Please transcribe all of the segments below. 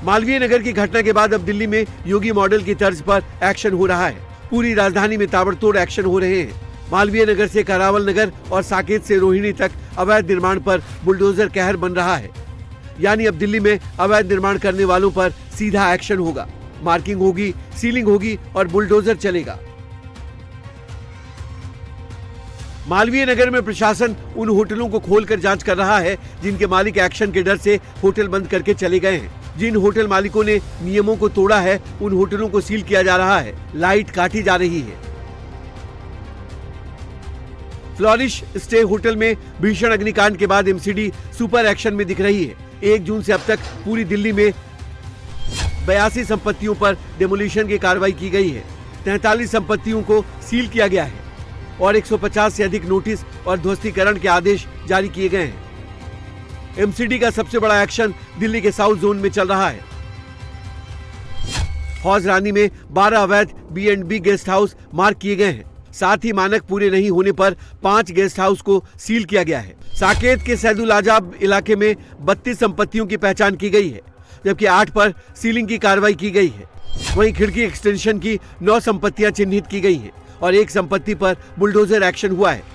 मालवीय नगर की घटना के बाद अब दिल्ली में योगी मॉडल की तर्ज पर एक्शन हो रहा है। पूरी राजधानी में ताबड़तोड़ एक्शन हो रहे हैं। मालवीय नगर से करावल नगर और साकेत से रोहिणी तक अवैध निर्माण पर बुलडोजर कहर बन रहा है। यानी अब दिल्ली में अवैध निर्माण करने वालों पर सीधा एक्शन होगा। मार्किंग होगी, सीलिंग होगी और बुलडोजर चलेगा। मालवीय नगर में प्रशासन उन होटलों को खोलकर जांच कर रहा है जिनके मालिक एक्शन के डर से होटल बंद करके चले गए हैं। जिन होटल मालिकों ने नियमों को तोड़ा है उन होटलों को सील किया जा रहा है, लाइट काटी जा रही है। फ्लोरिश स्टे होटल में भीषण अग्निकांड के बाद एमसीडी सुपर एक्शन में दिख रही है। 1 जून से अब तक पूरी दिल्ली में 82 संपत्तियों पर डेमोलिशन की कार्रवाई की गई है। 43 संपत्तियों को सील किया गया है और 150 से अधिक नोटिस और ध्वस्तीकरण के आदेश जारी किए गए हैं। एमसीडी का सबसे बड़ा एक्शन दिल्ली के साउथ जोन में चल रहा है। हौज रानी में 12 अवैध B&B गेस्ट हाउस मार्क किए गए हैं। साथ ही मानक पूरे नहीं होने पर 5 गेस्ट हाउस को सील किया गया है। साकेत के सैदुल आजाब इलाके में 32 संपत्तियों की पहचान की गई है, जबकि 8 पर सीलिंग की कार्रवाई की गई है। वहीं खिड़की एक्सटेंशन की 9 संपत्तियां चिन्हित की गई हैं और 1 संपत्ति पर बुलडोजर एक्शन हुआ है।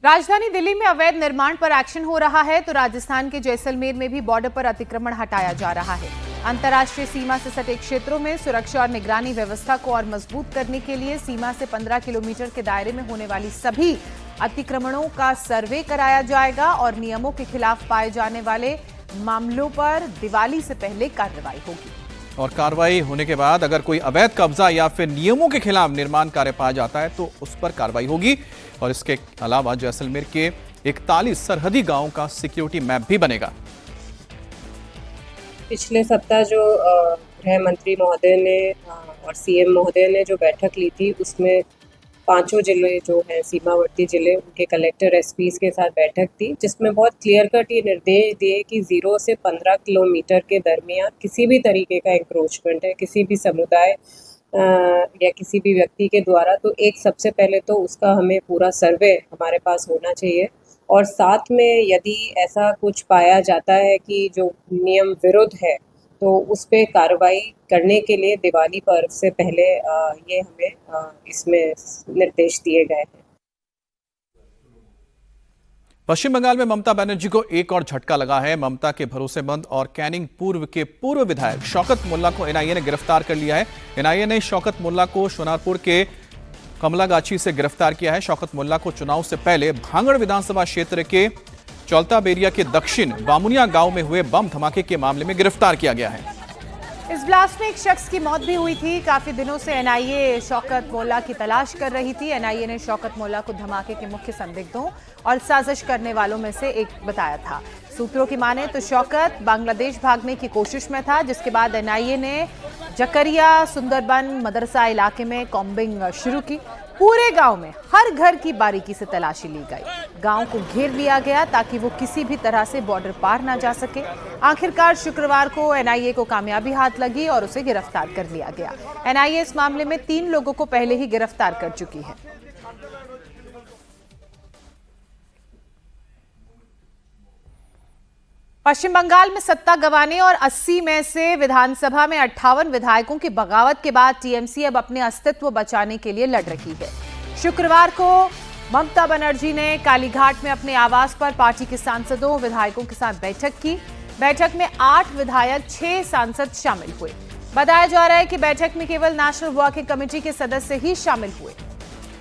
राजधानी दिल्ली में अवैध निर्माण पर एक्शन हो रहा है तो राजस्थान के जैसलमेर में भी बॉर्डर पर अतिक्रमण हटाया जा रहा है। अंतर्राष्ट्रीय सीमा से सटे क्षेत्रों में सुरक्षा और निगरानी व्यवस्था को और मजबूत करने के लिए सीमा से 15 किलोमीटर के दायरे में होने वाली सभी अतिक्रमणों का सर्वे कराया जाएगा और नियमों के खिलाफ पाए जाने वाले मामलों पर दिवाली से पहले कार्रवाई होगी। और कार्रवाई होने के बाद अगर कोई अवैध कब्जा या फिर नियमों के खिलाफ निर्माण कार्य पाया जाता है तो उस पर कार्रवाई होगी। और इसके अलावा जैसलमेर के 41 सरहदी गांवों का सिक्योरिटी मैप भी बनेगा। पिछले सप्ताह जो गृह मंत्री महोदय ने और सीएम महोदय ने जो बैठक ली थी उसमें 5 जिले जो हैं सीमावर्ती जिले उनके कलेक्टर एसपीज के साथ बैठक थी, जिसमें बहुत क्लियर कट ये निर्देश दिए कि 0 से 15 किलोमीटर के दरमियान किसी भी तरीके का इंक्रोचमेंट है किसी भी समुदाय या किसी भी व्यक्ति के द्वारा, तो एक सबसे पहले तो उसका हमें पूरा सर्वे हमारे पास होना चाहिए। और साथ में यदि ऐसा कुछ पाया जाता है कि जो नियम विरुद्ध है तो उस पर कार्रवाई करने के लिए दिवाली पर्व से पहले ये हमें इसमें निर्देश दिए गए हैं। पश्चिम बंगाल में ममता बनर्जी को एक और झटका लगा है। ममता के भरोसेमंद और कैनिंग पूर्व के पूर्व विधायक शौकत मुल्ला को एनआईए ने गिरफ्तार कर लिया है। एनआईए ने शौकत मुल्ला को सोनारपुर के कमलागाछी से गिरफ्तार किया है। शौकत मुल्ला को चुनाव से पहले भांगड़ विधानसभा क्षेत्र के चौलता बेरिया के दक्षिण बामुनिया गांव में हुए बम धमाके के मामले में गिरफ्तार किया गया है। इस ब्लास्ट में एक शख्स की मौत भी हुई थी। काफी दिनों से एनआईए शौकत मोल्ला की तलाश कर रही थी। एनआईए ने शौकत मोल्ला को धमाके के मुख्य संदिग्धों और साजिश करने वालों में से एक बताया था। सूत्रों की माने तो शौकत बांग्लादेश भागने की कोशिश में था, जिसके बाद एनआईए ने जकरिया सुंदरबन मदरसा इलाके में कॉम्बिंग शुरू की। पूरे गांव में हर घर की बारीकी से तलाशी ली गई। गांव को घेर लिया गया ताकि वो किसी भी तरह से बॉर्डर पार ना जा सके। आखिरकार शुक्रवार को एनआईए को कामयाबी हाथ लगी और उसे गिरफ्तार कर लिया गया। एनआईए इस मामले में 3 लोगों को पहले ही गिरफ्तार कर चुकी है। पश्चिम बंगाल में सत्ता गंवाने और 80 में से विधानसभा में 58 विधायकों की बगावत के बाद टीएमसी अब अपने अस्तित्व बचाने के लिए लड़ रही है। शुक्रवार को ममता बनर्जी ने कालीघाट में अपने आवास पर पार्टी के सांसदों विधायकों के साथ बैठक की। बैठक में 8 विधायक 6 सांसद शामिल हुए। बताया जा रहा है कि बैठक में केवल नेशनल वर्किंग कमेटी के सदस्य ही शामिल हुए।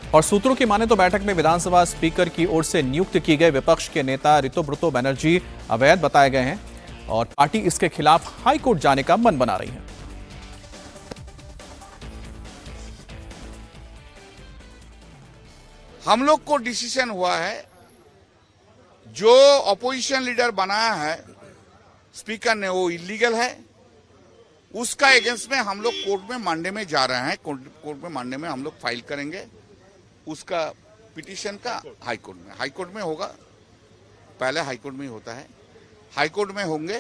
और सूत्रों की माने तो बैठक में विधानसभा स्पीकर की ओर से नियुक्त की गए विपक्ष के नेता ऋतुब्रतो बनर्जी अवैध बताए गए हैं और पार्टी इसके खिलाफ हाई कोर्ट जाने का मन बना रही है। हम लोग को डिसीजन हुआ है, जो अपोजिशन लीडर बनाया है स्पीकर ने वो इलीगल है, उसका अगेंस्ट में हम लोग कोर्ट में मानने में जा रहे हैं। कोर्ट में मानने में हम लोग फाइल करेंगे उसका पिटीशन का हाई कोर्ट में होगा। पहले हाई कोर्ट में ही होता है, हाई कोर्ट में होंगे,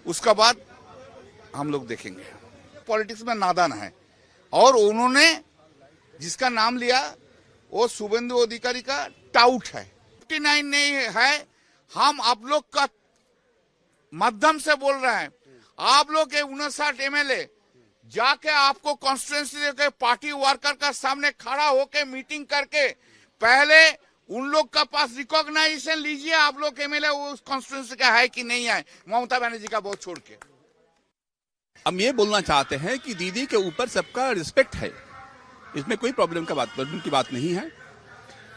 उसका बाद हम लोग देखेंगे। पॉलिटिक्स में नादान है और उन्होंने जिसका नाम लिया वो शुभेंदु अधिकारी का टाउट है। 59 नहीं है, हम आप लोग का माध्यम से बोल रहे हैं, आप लोग के 59 एमएलए जाके आपको कॉन्स्टिट्यूएंसी के पार्टी वर्कर का सामने खड़ा होके मीटिंग करके पहले उन लोग का पास रिकॉग्नाइजेशन लीजिए, आप लोग एमएलए उस कॉन्स्टिट्यूएंसी का है कि नहीं है, ममता बनर्जी का बहुत छोड़ के। हम ये बोलना चाहते हैं कि दीदी के ऊपर सबका रिस्पेक्ट है, इसमें कोई प्रॉब्लम की बात नहीं है।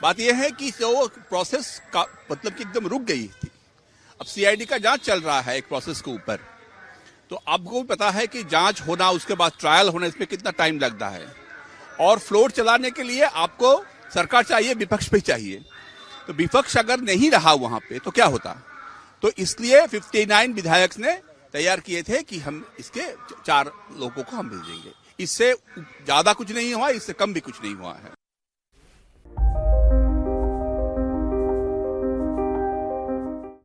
बात यह है कि जो प्रोसेस का मतलब कि एकदम रुक गई थी, अब सीआईडी का जांच चल रहा है एक प्रोसेस के ऊपर, तो आपको पता है कि जांच होना उसके बाद ट्रायल होना इसमें कितना टाइम लगता है, और फ्लोट चलाने के लिए आपको सरकार चाहिए, विपक्ष भी चाहिए। तो विपक्ष अगर नहीं रहा वहां पे तो क्या होता, तो इसलिए 59 विधायक ने तैयार किए थे कि हम इसके 4 लोगों को हम भेजेंगे। इससे ज्यादा कुछ नहीं हुआ, इससे कम भी कुछ नहीं हुआ है।